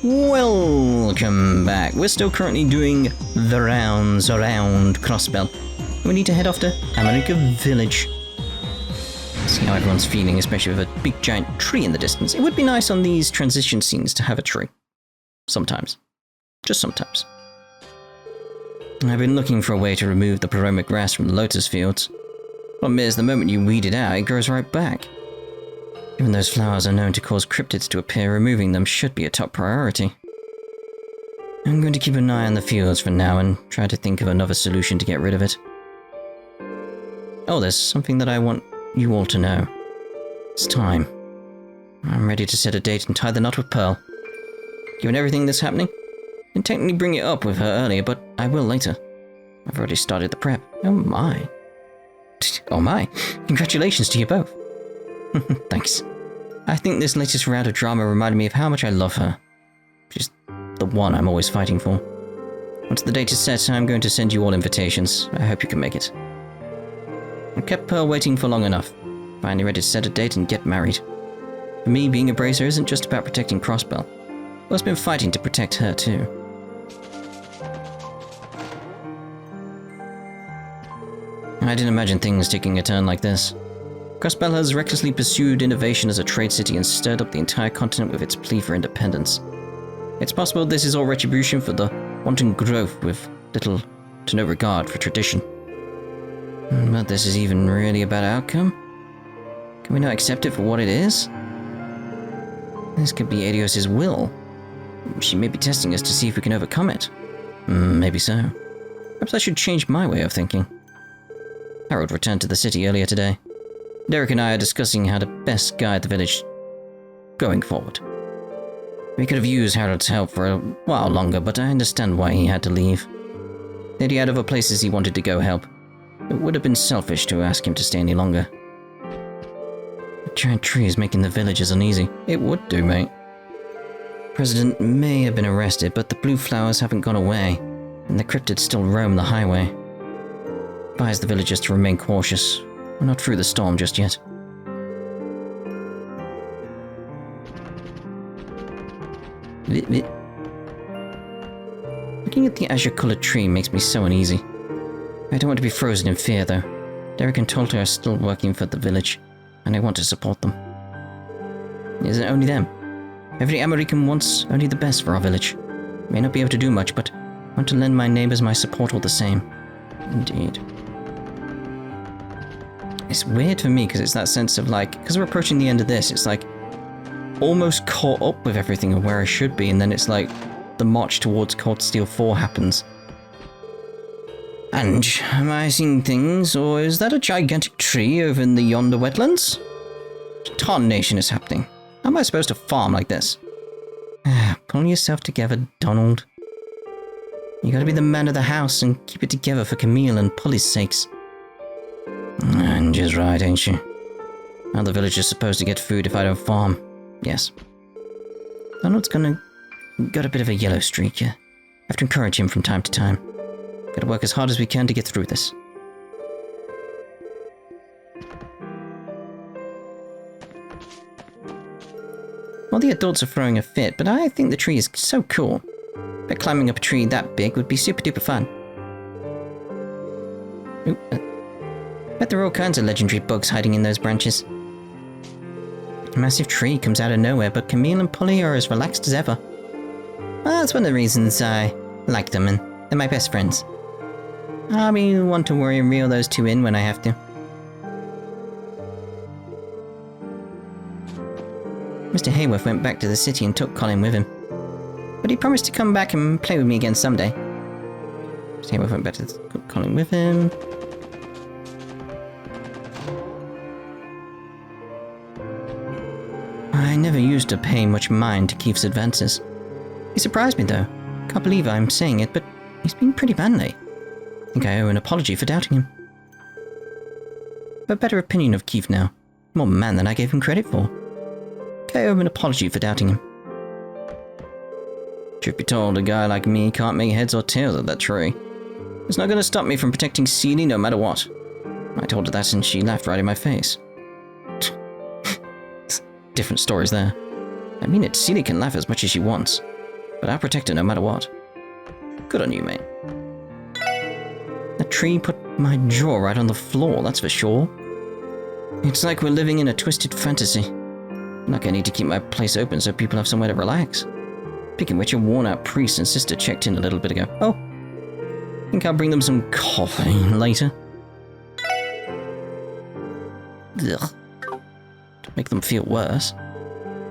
Welcome back. We're still currently doing the rounds around Crossbell. We need to head off to America Village. See how everyone's feeling, especially with a big giant tree in the distance. It would be nice on these transition scenes to have a tree. Sometimes. Just sometimes. I've been looking for a way to remove the paroma grass from the lotus fields. Problem is, the moment you weed it out, it grows right back. Even those flowers are known to cause cryptids to appear, removing them should be a top priority. I'm going to keep an eye on the fields for now and try to think of another solution to get rid of it. Oh, there's something that I want you all to know. It's time. I'm ready to set a date and tie the knot with Pearl. Given everything that's happening, I didn't technically bring it up with her earlier, but I will later. I've already started the prep. Oh my. Oh my. Congratulations to you both. Thanks. I think this latest round of drama reminded me of how much I love her. She's the one I'm always fighting for. Once the date is set, I'm going to send you all invitations. I hope you can make it. I kept Pearl waiting for long enough. Finally ready to set a date and get married. For me, being a bracer isn't just about protecting Crossbell. I've also been fighting to protect her too. I didn't imagine things taking a turn like this. Crossbell has recklessly pursued innovation as a trade city and stirred up the entire continent with its plea for independence. It's possible this is all retribution for the wanton growth with little to no regard for tradition. But this is even really a bad outcome? Can we not accept it for what it is? This could be Adios's will. She may be testing us to see if we can overcome it. Maybe so. Perhaps I should change my way of thinking. Harold returned to the city earlier today. Derek and I are discussing how to best guide the village going forward. We could have used Harold's help for a while longer, but I understand why he had to leave. That he had other places he wanted to go help. It would have been selfish to ask him to stay any longer. The giant tree is making the villagers uneasy. It would do, mate. The president may have been arrested, but the blue flowers haven't gone away, and the cryptids still roam the highway. Advise the villagers to remain cautious. We're not through the storm just yet. Looking at the azure-colored tree makes me so uneasy. I don't want to be frozen in fear, though. Derek and Tolter are still working for the village, and I want to support them. It isn't only them. Every American wants only the best for our village. May not be able to do much, but I want to lend my neighbors my support all the same. Indeed. It's weird for me because it's that sense of like, because we're approaching the end of this, it's like almost caught up with everything of where I should be, and then it's like the march towards Cold Steel 4 happens. And am I seeing things, or is that a gigantic tree over in the yonder wetlands? What tarnation is happening? How am I supposed to farm like this? Pull yourself together, Donald. You gotta be the man of the house and keep it together for Camille and Polly's sakes. Angie's right, ain't she? How the village is supposed to get food if I don't farm? Yes. Donald's got a bit of a yellow streak. I have to encourage him from time to time. Gotta work as hard as we can to get through this. Well, the adults are throwing a fit, but I think the tree is so cool. Bet climbing up a tree that big would be super duper fun. Bet there are all kinds of legendary bugs hiding in those branches. A massive tree comes out of nowhere, but Camille and Polly are as relaxed as ever. Well, that's one of the reasons I like them, and they're my best friends. I'll be the one to worry and reel those two in when I have to. Mr. Hayworth went back to the city and took Colin with him. But he promised to come back and play with me again someday. Mr. Hayworth went back to took Colin with him. I never used to pay much mind to Keith's advances. He surprised me though. Can't believe I'm saying it, but he's been pretty manly. I think I owe an apology for doubting him. I have a better opinion of Keith now. More man than I gave him credit for. I owe him an apology for doubting him. Truth be told, a guy like me can't make heads or tails of that tree. It's not going to stop me from protecting Celie no matter what. I told her that and she laughed right in my face. Different stories there. I mean it, Celie can laugh as much as she wants. But I'll protect her no matter what. Good on you, mate. That tree put my jaw right on the floor, that's for sure. It's like we're living in a twisted fantasy. Like I need to keep my place open so people have somewhere to relax. Speaking of which, a worn-out priest and sister checked in a little bit ago. Oh, I think I'll bring them some coffee later. Ugh. To make them feel worse.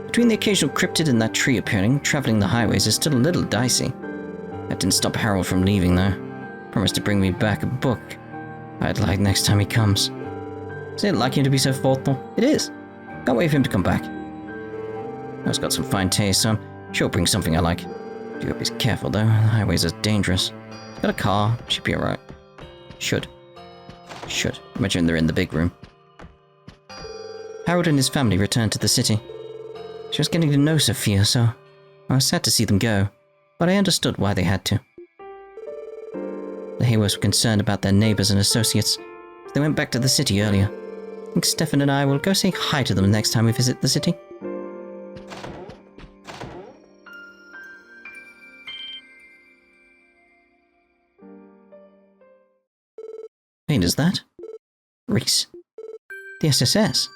Between the occasional cryptid and that tree appearing, traveling the highways is still a little dicey. That didn't stop Harold from leaving, though. Promised to bring me back a book I'd like next time he comes. Is it like him to be so thoughtful? It is. Can't wait for him to come back. He's got some fine taste, so I'm sure he'll bring something I like. Do hope he's careful, though. The highways are dangerous. He's got a car. Should be alright. Should. Imagine they're in the big room. Harold and his family returned to the city. She was getting to know Sophia, so I was sad to see them go, but I understood why they had to. The Heiyues were concerned about their neighbors and associates, so they went back to the city earlier. I think Stefan and I will go say hi to them next time we visit the city. Wait, is that? Ries. The SSS.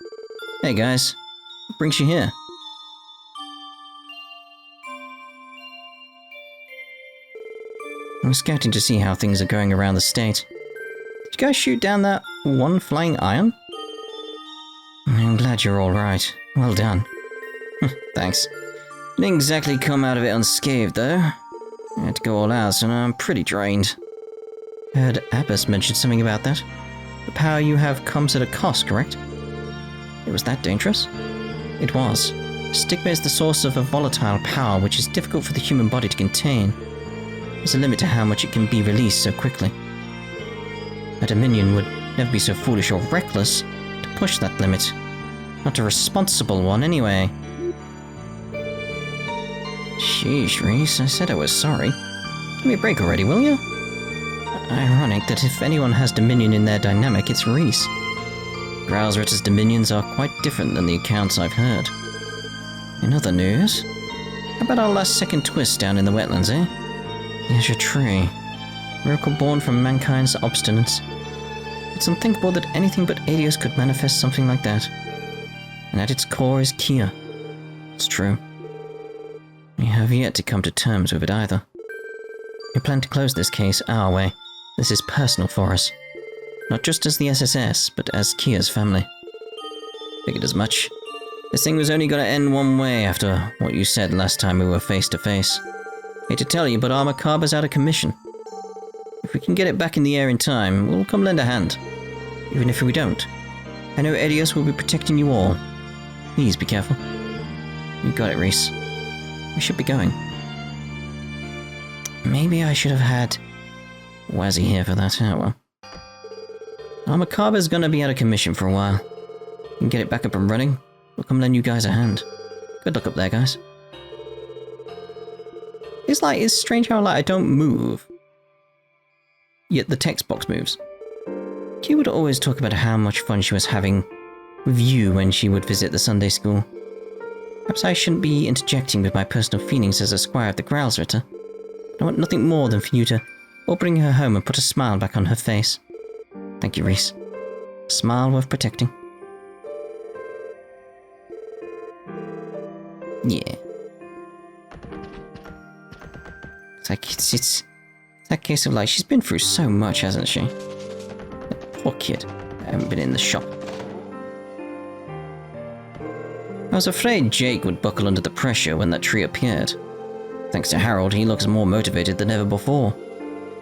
Hey guys, what brings you here? I was scouting to see how things are going around the state. Did you guys shoot down that one flying iron? I'm glad you're alright. Well done. Thanks. Didn't exactly come out of it unscathed, though. I had to go all out, so now I'm pretty drained. I heard Abbas mention something about that. The power you have comes at a cost, correct? It was that dangerous? It was. Stigma is the source of a volatile power which is difficult for the human body to contain. There's a limit to how much it can be released so quickly. A Dominion would never be so foolish or reckless to push that limit. Not a responsible one, anyway. Sheesh, Ries, I said I was sorry. Give me a break already, will you? Ironic that if anyone has Dominion in their dynamic, it's Ries. Growlsritter's Dominions are quite different than the accounts I've heard. In other news, how about our last second twist down in the wetlands, eh? The Azure tree. Miracle born from mankind's obstinance. It's unthinkable that anything but Adios could manifest something like that. And at its core is Kia. It's true. We have yet to come to terms with it either. We plan to close this case our way. This is personal for us. Not just as the SSS, but as Kia's family. Figured as much. This thing was only going to end one way after what you said last time we were face to face. Hate to tell you, but our Macabra's out of commission. If we can get it back in the air in time, we'll come lend a hand. Even if we don't, I know Adios will be protecting you all. Please be careful. You got it, Ries. We should be going. Maybe I should have had Wazzy here for that. Oh well. Our Macabra's gonna be out of commission for a while. We can get it back up and running. We'll come lend you guys a hand. Good luck up there, guys. It's strange how I don't move, yet the text box moves. She would always talk about how much fun she was having with you when she would visit the Sunday school. Perhaps I shouldn't be interjecting with my personal feelings as a squire of the Growlsritter. I want nothing more than for you to all bring her home and put a smile back on her face. Thank you, Ries. A smile worth protecting. Yeah. It's that case of she's been through so much, hasn't she? That poor kid. I haven't been in the shop. I was afraid Jake would buckle under the pressure when that tree appeared. Thanks to Harold, he looks more motivated than ever before.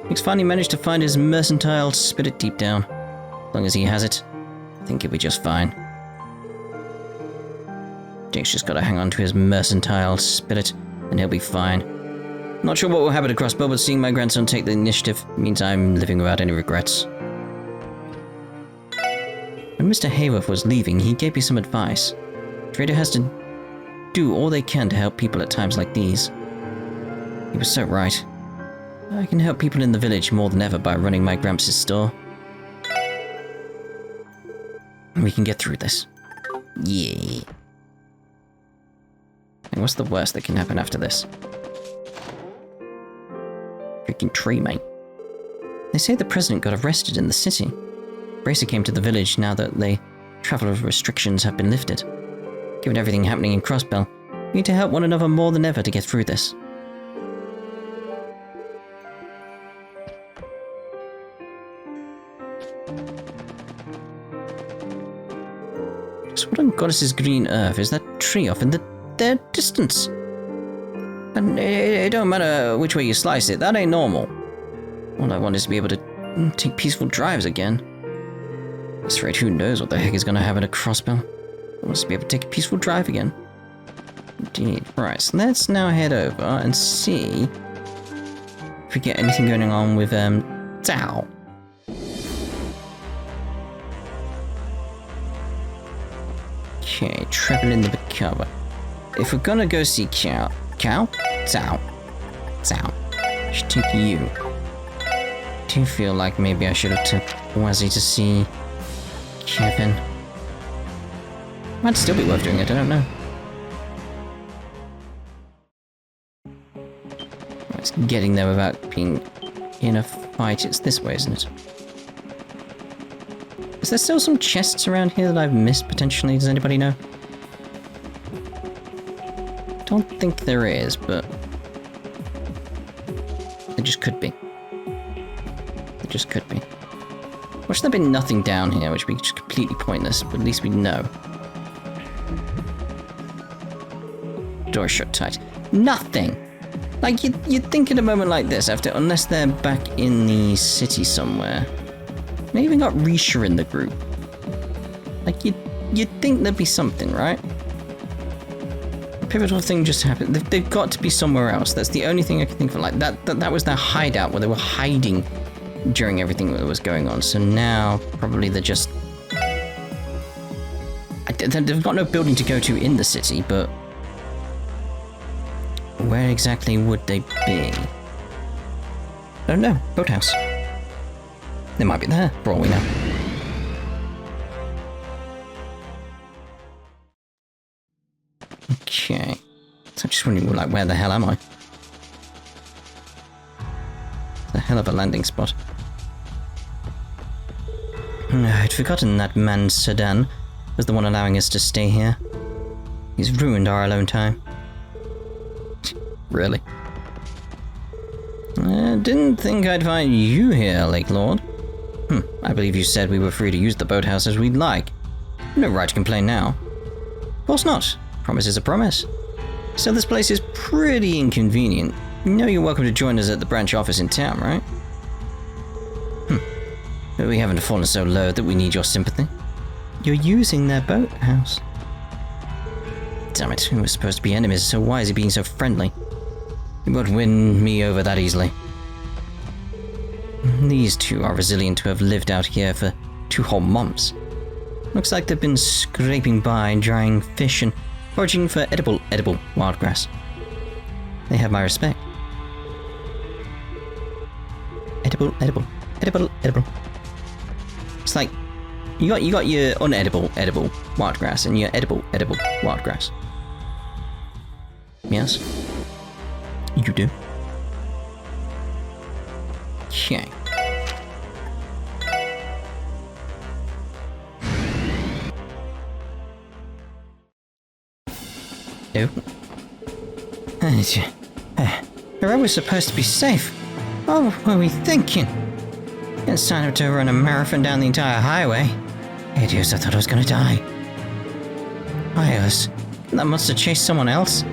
He's finally managed to find his mercantile spirit deep down. As long as he has it, I think he'll be just fine. Jake's just gotta hang on to his mercantile spirit, and he'll be fine. Not sure what will happen to Crossbell, but seeing my grandson take the initiative means I'm living without any regrets. When Mr. Heiyue was leaving, he gave me some advice. Trader has to do all they can to help people at times like these. He was so right. I can help people in the village more than ever by running my Gramps' store. We can get through this. Yeah. And what's the worst that can happen after this? Freaking tree, mate. They say the president got arrested in the city. Racer came to the village now that the travel restrictions have been lifted. Given everything happening in Crossbell, we need to help one another more than ever to get through this. So what on Goddess's green earth is that tree off in the distance? And it don't matter which way you slice it, that ain't normal. All I want is to be able to take peaceful drives again. That's right, who knows what the heck is going to happen at Crossbell. I want to be able to take a peaceful drive again. Indeed. Right, so let's now head over and see if we get anything going on with Zhao. Okay, travel in the cover. If we're gonna go see Zhao, should take you. Do you feel like maybe I should have took Wazzy to see Kevin? Might still be worth doing it, I don't know. It's getting there without being in a fight. It's this way, isn't it? Is there still some chests around here that I've missed potentially? Does anybody know? Don't think there is, but there just could be. There just could be. Or should there be nothing down here, which would be just completely pointless, but at least we know. Door shut tight. Nothing! Like, you'd think in a moment like this, unless they're back in the city somewhere. They even got Risha in the group. Like, you'd think there'd be something, right? The pivotal thing just happened. They've got to be somewhere else. That's the only thing I can think of. Like, that was their hideout, where they were hiding during everything that was going on. So now, probably they're just... They've got no building to go to in the city, but... where exactly would they be? I don't know. Boathouse. They might be there, for all we know. Okay. So I'm just wondering, like, where the hell am I? It's a hell of a landing spot. I'd forgotten that man Sedan was the one allowing us to stay here. He's ruined our alone time. Really? I didn't think I'd find you here, Lake Lord. I believe you said we were free to use the boathouse as we'd like. No right to complain now. Of course not. Promise is a promise. So this place is pretty inconvenient. You know you're welcome to join us at the branch office in town, right? But we haven't fallen so low that we need your sympathy. You're using their boathouse. Damn it, we were supposed to be enemies, so why is he being so friendly? He won't win me over that easily. These two are resilient to have lived out here for 2 whole months. Looks like they've been scraping by, drying fish and foraging for edible wildgrass. They have my respect. Edible. It's like, you got your unedible wildgrass and your edible wildgrass. Yes? You do. Okay. Oh. The road was supposed to be safe. What were we thinking? Didn't sign up to run a marathon down the entire highway. Idiots, I thought I was gonna die. Ios, that must have chased someone else.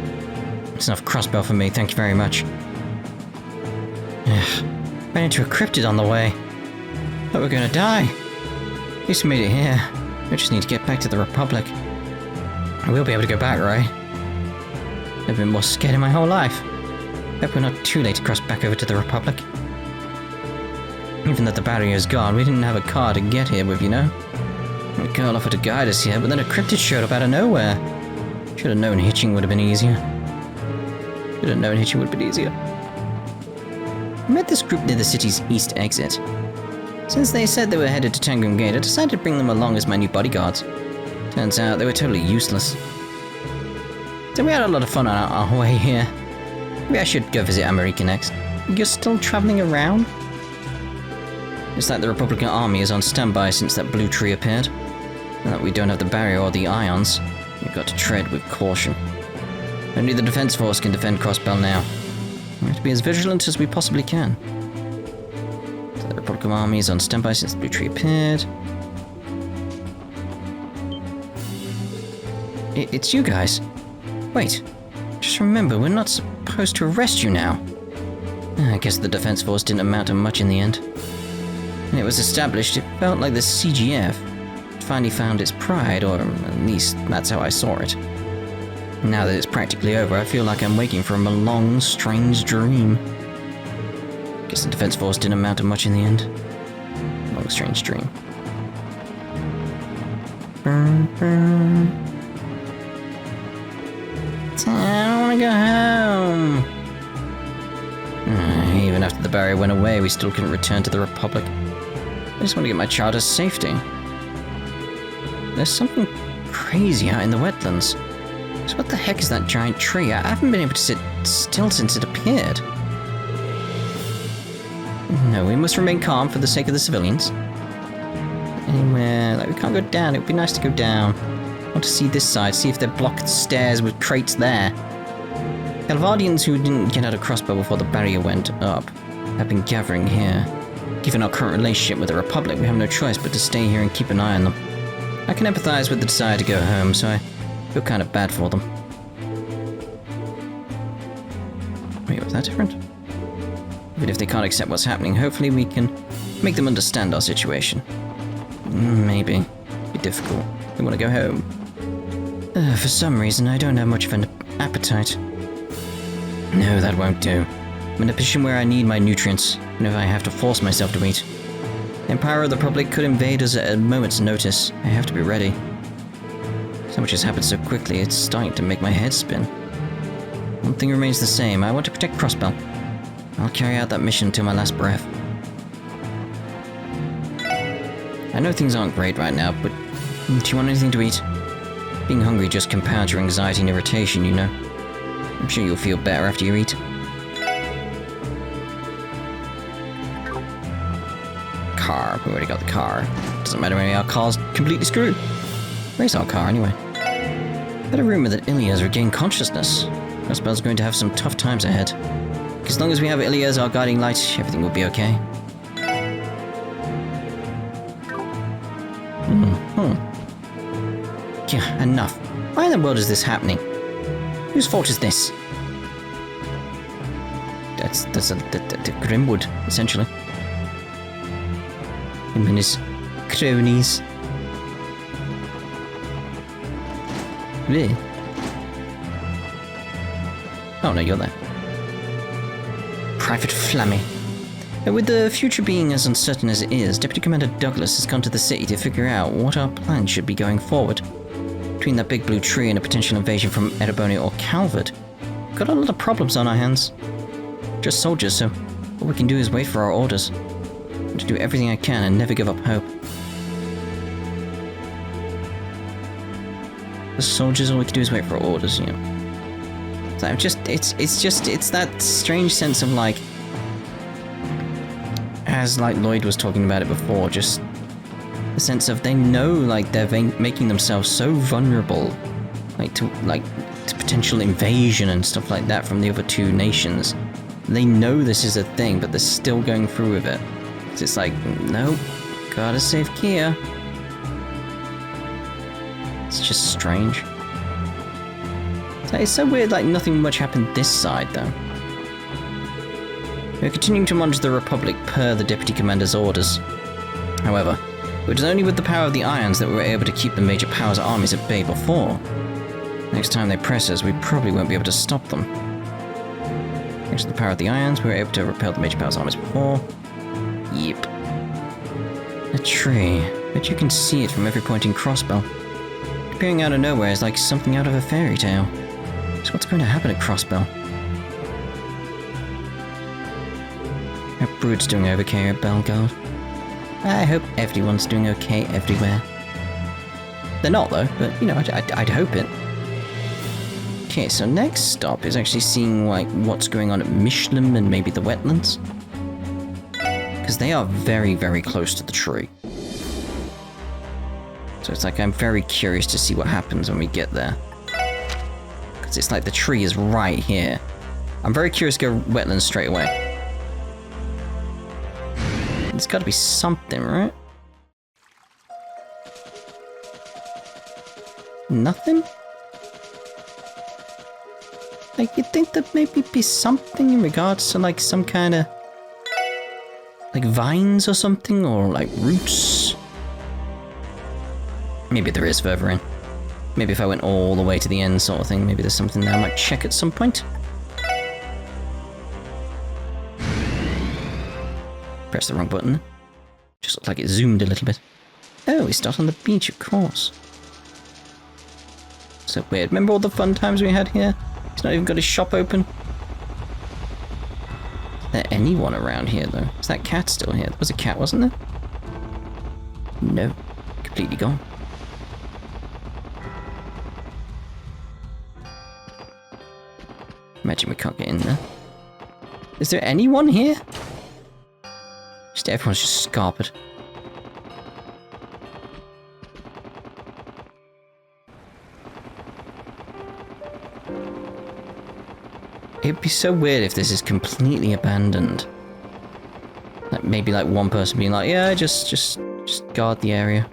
It's enough Crossbell for me, thank you very much. Ran into a cryptid on the way. Thought we were gonna die. At least we made it here. We just need to get back to the Republic. I will be able to go back, right? I've been more scared in my whole life. Hope we're not too late to cross back over to the Republic. Even though the barrier's gone, we didn't have a car to get here with, you know? The girl offered to guide us here, but then a cryptid showed up out of nowhere. Should have known hitching would have been easier. I met this group near the city's east exit. Since they said they were headed to Tangram Gate, I decided to bring them along as my new bodyguards. Turns out they were totally useless. So we had a lot of fun on our way here. Maybe I should go visit America next. You're still traveling around? It's like the Republican army is on standby since that blue tree appeared. Now that we don't have the barrier or the ions, we've got to tread with caution. Only the defense force can defend Crossbell now. We have to be as vigilant as we possibly can. So the Republican army is on standby since the blue tree appeared. It's you guys. Wait, just remember, we're not supposed to arrest you now. I guess the defense force didn't amount to much in the end. When it was established, it felt like the CGF had finally found its pride, or at least that's how I saw it. Now that it's practically over, I feel like I'm waking from a long, strange dream. Guess the defense force didn't amount to much in the end. Long, strange dream. I don't want to go home. Even after the barrier went away, we still couldn't return to the Republic. I just want to get my child to safety. There's something crazy out in the wetlands. So what the heck is that giant tree? I haven't been able to sit still since it appeared. No, we must remain calm for the sake of the civilians. Anywhere, like we can't go down. It would be nice to go down. I want to see this side, see if they're blocked stairs with crates there. Calvardians who didn't get out of Crossbell before the barrier went up have been gathering here. Given our current relationship with the Republic, we have no choice but to stay here and keep an eye on them. I can empathize with the desire to go home, so I feel kind of bad for them. Wait, was that different? Even if they can't accept what's happening, hopefully we can make them understand our situation. Maybe. It'll be difficult. They want to go home. For some reason, I don't have much of an appetite. No, that won't do. I'm in a position where I need my nutrients, and if I have to force myself to eat. The Empire of the Republic could invade us at a moment's notice. I have to be ready. So much has happened so quickly, it's starting to make my head spin. One thing remains the same. I want to protect Crossbell. I'll carry out that mission till my last breath. I know things aren't great right now, but do you want anything to eat? Being hungry just compounds your anxiety and irritation, you know. I'm sure you'll feel better after you eat. Car. We already got the car. Doesn't matter anyway, our car's completely screwed. Where's our car anyway? I had a rumor that Heiyue has regained consciousness. Crossbell's going to have some tough times ahead. As long as we have Heiyue as our guiding light, everything will be okay. Yeah, enough. Why in the world is this happening? Whose fault is this? That's the Grimwood, essentially. Him and his cronies. Really? Oh no, you're there. Private Flammy. With the future being as uncertain as it is, Deputy Commander Douglas has gone to the city to figure out what our plan should be going forward. Between that big blue tree and a potential invasion from Erebonia or Calvard, we've got a lot of problems on our hands. Just soldiers, so all we can do is wait for our orders. And to do everything I can and never give up hope. The soldiers, all we can do is wait for our orders, you know. So it's that strange sense of like, as like Lloyd was talking about it before, just the sense of they know like they're making themselves so vulnerable, to potential invasion and stuff like that from the other two nations. They know this is a thing, but they're still going through with it. It's like, nope, gotta save Kia. It's just strange. It's so weird, like nothing much happened this side though. We're continuing to monitor the Republic per the Deputy Commander's orders. However, it was only with the power of the ions that we were able to keep the major powers' armies at bay before. Next time they press us, we probably won't be able to stop them. Thanks to the power of the ions, we were able to repel the major powers' armies before. Yep. A tree. Bet you can see it from every point in Crossbell. Appearing out of nowhere is like something out of a fairy tale. So what's going to happen at Crossbell? Hope Brood's doing okay at Bellegarde. I hope everyone's doing okay everywhere. They're not though, but you know, I'd hope it. Okay, so next stop is actually seeing like what's going on at Mishlam and maybe the wetlands. Because they are very, very close to the tree. So it's like I'm very curious to see what happens when we get there. Because it's like the tree is right here. I'm very curious to go wetlands straight away. There's got to be something, right? Nothing? Like, you'd think that maybe be something in regards to like some kind of like vines or something, or like roots. Maybe there is further in. Maybe if I went all the way to the end sort of thing, maybe there's something there I might check at some point. Press the wrong button. Just looked like it zoomed a little bit. Oh, we start on the beach, of course. So weird. Remember all the fun times we had here? He's not even got his shop open. Is there anyone around here, though? Is that cat still here? There was a cat, wasn't there? No. Completely gone. Imagine we can't get in there. Is there anyone here? Just everyone's just scarpered. It'd be so weird if this is completely abandoned. Like maybe like one person being like, yeah, just guard the area.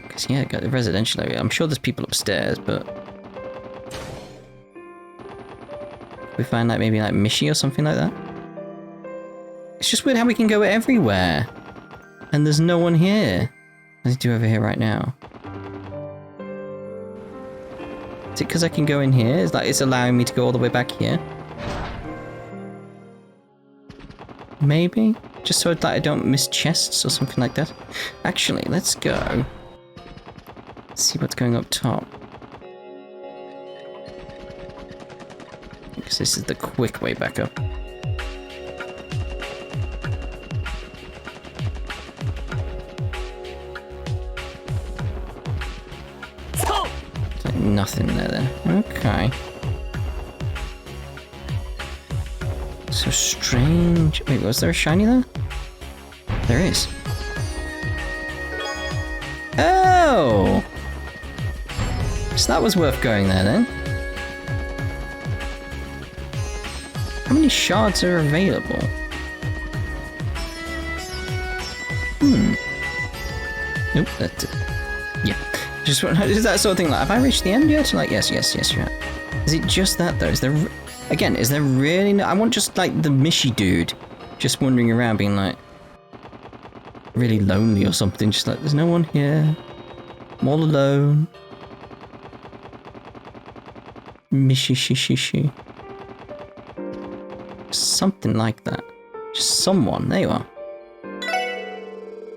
Because yeah, got the residential area. I'm sure there's people upstairs, but we find like maybe like Mishi or something like that. It's just weird how we can go everywhere and there's no one here. Let's do over here right now. Is it because I can go in here? Is that it's allowing me to go all the way back here? Maybe? Just so that I don't miss chests or something like that. Actually, let's go. Let's see what's going up top. Because this is the quick way back up. Nothing there then. Okay. So strange. Wait, was there a shiny there? There is. Oh! So that was worth going there then. How many shards are available? Nope, that's it. Yeah. Just is that sort of thing like, have I reached the end yet? Like, yes, you're at. Is it just that though? Is there, again, is there really no, I want just like the Mishi dude just wandering around being like really lonely or something, just like there's no one here. I'm all alone. Mishi shi. Something like that. Just someone, there you are.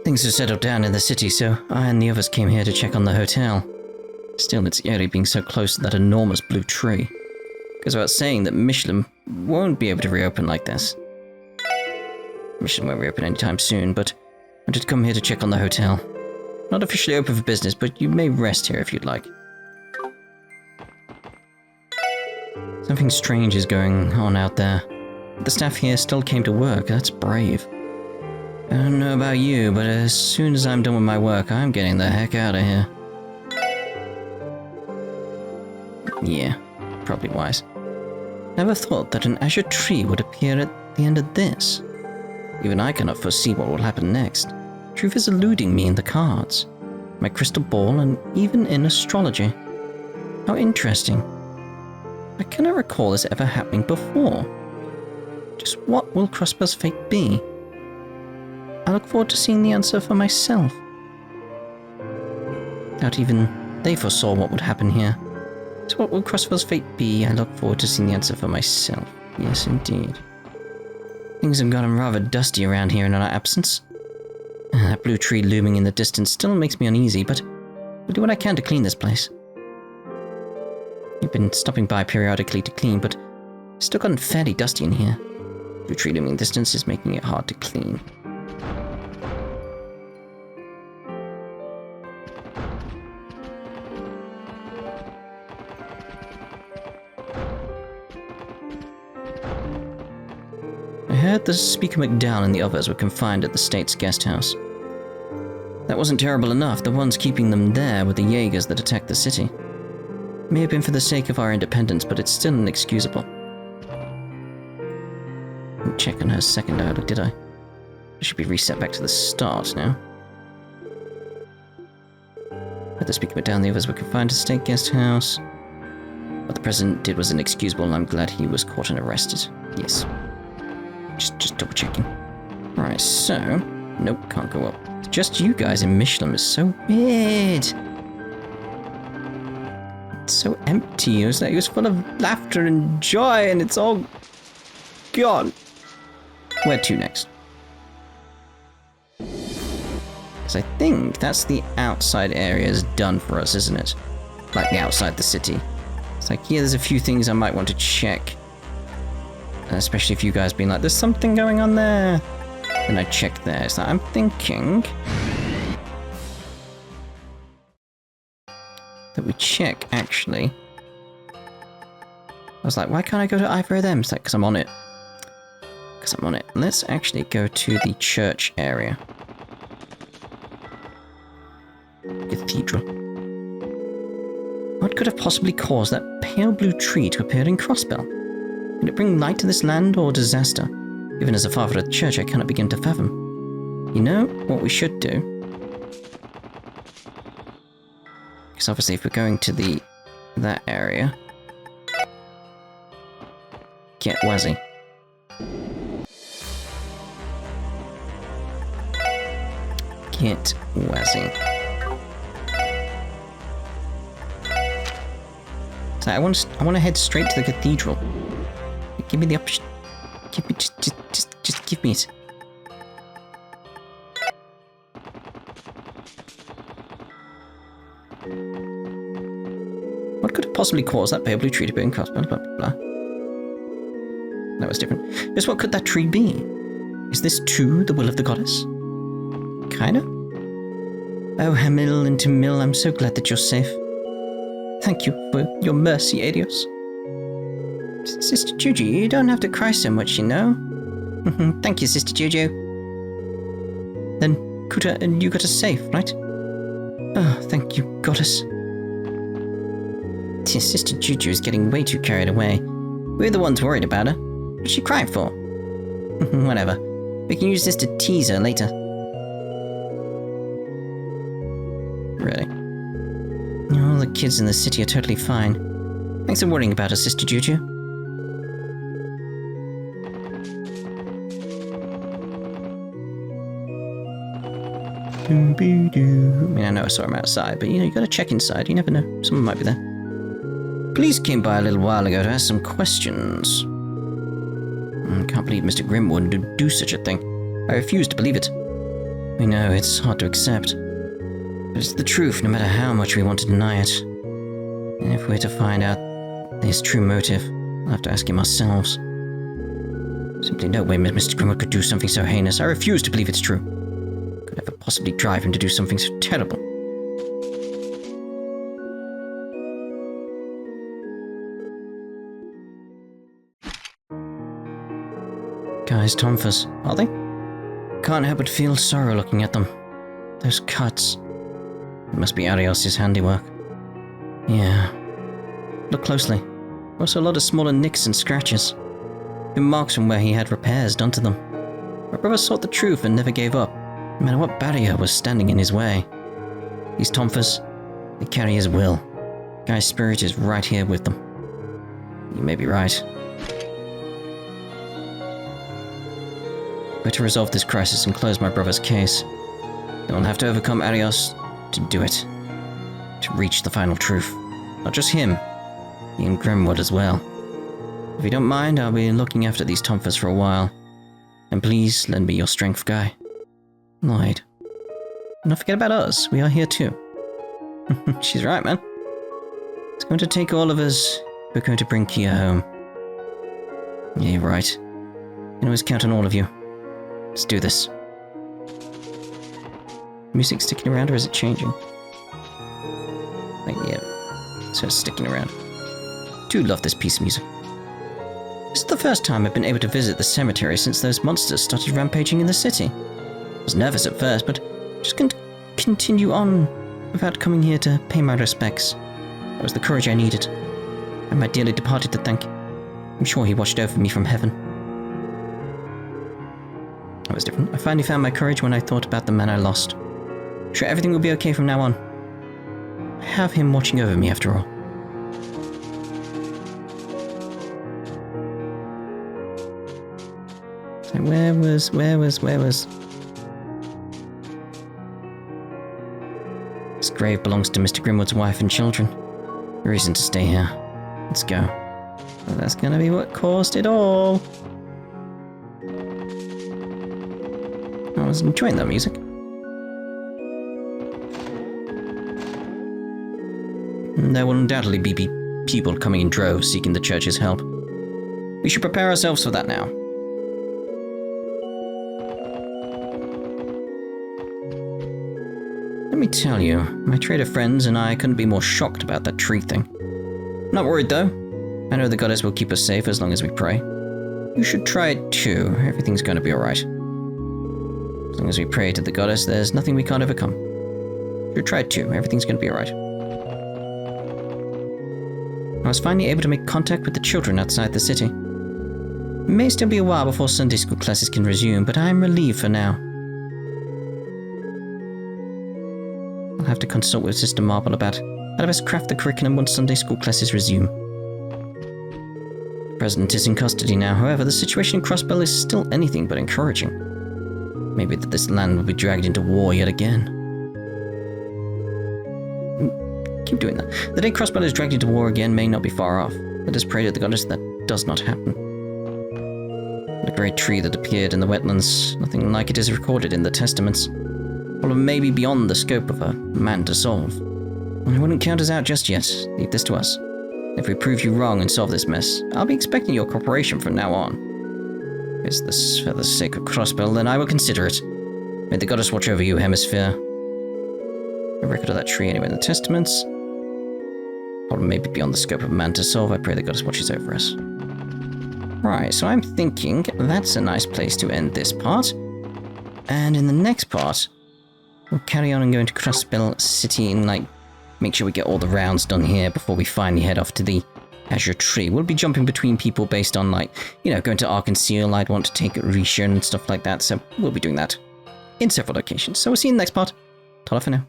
Things have settled down in the city, so I and the others came here to check on the hotel. Still, it's eerie being so close to that enormous blue tree. Goes without saying that Mishlam won't be able to reopen like this. Mishlam won't reopen anytime soon, but I wanted to come here to check on the hotel. Not officially open for business, but you may rest here if you'd like. Something strange is going on out there. The staff here still came to work. That's brave. I don't know about you, but as soon as I'm done with my work, I'm getting the heck out of here. Yeah, probably wise. Never thought that an azure tree would appear at the end of this. Even I cannot foresee what will happen next. Truth is eluding me in the cards, my crystal ball, and even in astrology. How interesting. I cannot recall this ever happening before. Just what will Crossbell's fate be? I look forward to seeing the answer for myself. Doubt even they foresaw what would happen here. So what will Crossbell's fate be? I look forward to seeing the answer for myself. Yes, indeed. Things have gotten rather dusty around here in our absence. That blue tree looming in the distance still makes me uneasy, but I'll do what I can to clean this place. I've been stopping by periodically to clean, but it's still gotten fairly dusty in here. Blue tree looming in the distance is making it hard to clean. heard the Speaker McDowell and the others were confined at the state's guest house. That wasn't terrible enough. The ones keeping them there were the Jaegers that attacked the city. It may have been for the sake of our independence, but it's still inexcusable. Didn't check on her second dialogue, did I? It should be reset back to the start now. But the Speaker McDowell and the others were confined to the state guest house. What the president did was inexcusable, and I'm glad he was caught and arrested. Yes. Just double checking. Right, so... Nope, can't go up. It's just you guys in Michelin is so weird. It's so empty. It was full of laughter and joy, and it's all gone. Where to next? Because I think that's the outside area is done for us, isn't it? Like the outside the city. It's like, yeah, there's a few things I might want to check. Especially if you guys being like, there's something going on there. Then I check there. So I'm thinking that we check, actually. I was like, why can't I go to either of them? It's like, because I'm on it. Because I'm on it. Let's actually go to the church area. Cathedral. What could have possibly caused that pale blue tree to appear in Crossbell? Could it bring light to this land or disaster? Even as a father of the church, I cannot begin to fathom. You know what we should do? Because obviously if we're going to that area... Get Wazzy. Get Wazzy. So I want to head straight to the cathedral. Give me the option. Give me just give me it. What could have possibly caused that pale blue tree to be in Crossbell? Blah blah blah. That was different. Just what could that tree be? Is this too the will of the goddess? Kinda. Oh, Hamil and Tamil, I'm so glad that you're safe. Thank you for your mercy, Adios. Sister Juju, you don't have to cry so much, you know. Thank you, Sister Juju. Then, Kuta and you got us safe, right? Oh, thank you, goddess. Sister Juju is getting way too carried away. We're the ones worried about her. What's she crying for? Whatever. We can use this to tease her later. Really? All the kids in the city are totally fine. Thanks for worrying about us, Sister Juju. I mean, I know I saw him outside, but you know, you gotta check inside. You never know. Someone might be there. Police came by a little while ago to ask some questions. I can't believe Mr. Grimwood would do such a thing. I refuse to believe it. We know it's hard to accept. But it's the truth, no matter how much we want to deny it. And if we're to find out his true motive, we'll have to ask him ourselves. Simply no way Mr. Grimwood could do something so heinous. I refuse to believe it's true. Could ever possibly drive him to do something so terrible. Guys, Tomfers, are they? Can't help but feel sorrow looking at them. Those cuts. It must be Arios' handiwork. Yeah. Look closely. Also a lot of smaller nicks and scratches. Been marks from where he had repairs done to them. My brother sought the truth and never gave up, no matter what barrier was standing in his way. These Tomfers, they carry his will. Guy's spirit is right here with them. You may be right. We're to resolve this crisis and close my brother's case. Then we'll have to overcome Arios to do it. To reach the final truth. Not just him, me and Grimwood as well. If you don't mind, I'll be looking after these Tomfers for a while. And please lend me your strength, Guy. Lloyd. And don't forget about us, we are here too. She's right, man. It's going to take all of us. We're going to bring Kia home. Yeah, you're right. I can always count on all of you. Let's do this. Music sticking around or is it changing? Like, yeah. So it's sticking around. Do love this piece of music. This is the first time I've been able to visit the cemetery since those monsters started rampaging in the city. I was nervous at first, but just couldn't continue on without coming here to pay my respects. That was the courage I needed. I had my dearly departed to thank. I'm sure he watched over me from heaven. That was different. I finally found my courage when I thought about the man I lost. Sure, everything will be okay from now on. I have him watching over me after all. So where was... This grave belongs to Mr. Grimwood's wife and children. No reason to stay here. Let's go. Well, that's gonna be what caused it all. I was enjoying that music. And there will undoubtedly be people coming in droves seeking the church's help. We should prepare ourselves for that now. Let me tell you, my trader friends and I couldn't be more shocked about that tree thing. Not worried though. I know the goddess will keep us safe as long as we pray. You should try it too. Everything's going to be alright. As long as we pray to the goddess, there's nothing we can't overcome. You should try it too. Everything's going to be alright. I was finally able to make contact with the children outside the city. It may still be a while before Sunday school classes can resume, but I'm relieved for now. I'll have to consult with Sister Marble about how to best craft the curriculum once Sunday school classes resume. The President is in custody now, however, the situation in Crossbell is still anything but encouraging. Maybe that this land will be dragged into war yet again. Keep doing that. The day Crossbell is dragged into war again may not be far off. Let us pray to the goddess that does not happen. The great tree that appeared in the wetlands, nothing like it is recorded in the testaments. Problem may be beyond the scope of a man to solve. I wouldn't count us out just yet. Leave this to us. If we prove you wrong and solve this mess, I'll be expecting your cooperation from now on. If it's this for the sake of Crossbell, then I will consider it. May the goddess watch over you, Hemisphere. A record of that tree anyway in the testaments. Problem may be beyond the scope of man to solve. I pray the goddess watches over us. Right, so I'm thinking that's a nice place to end this part. And in the next part, we'll carry on and go into Crossbell City and, make sure we get all the rounds done here before we finally head off to the Azure tree. We'll be jumping between people based on, going to Arkansas. I'd want to take Ries and stuff like that, so we'll be doing that in several locations. So we'll see you in the next part. Ta-ra for now.